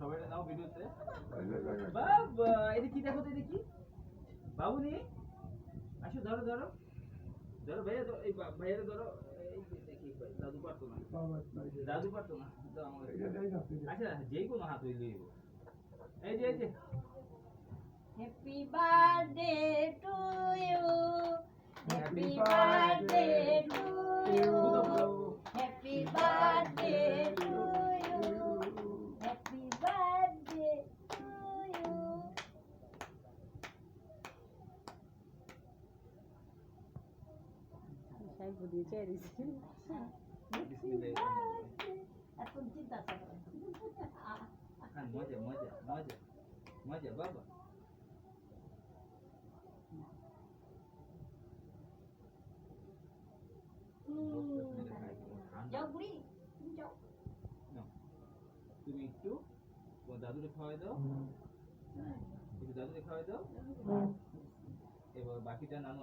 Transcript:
সবাই নাও ভিডিওতে বাবা এটা কি দেখো তো এটা কি বাবুনি আসো ধরো ধরো ধরো ভাইয়া এই ভাইয়ারে ধরো এই যে দেখি ভাই দাদু পারতো না দাদু পারতো না দাও আমাকে আচ্ছা যেই কোনো হাত হইলে এই যে happy birthday to you happy birthday to you happy birthday to you happy birthday to you সাই বুঝিয়ে চাইছি এখন চিন্তা করে মজা মজা মজা মজা বাবা যাও বুড়ি যাও তুমি একটু তোমার দাদুকে খাওয়াই দাও একটু দাদুকে খাওয়াই দাও এবার বাকিটা নানু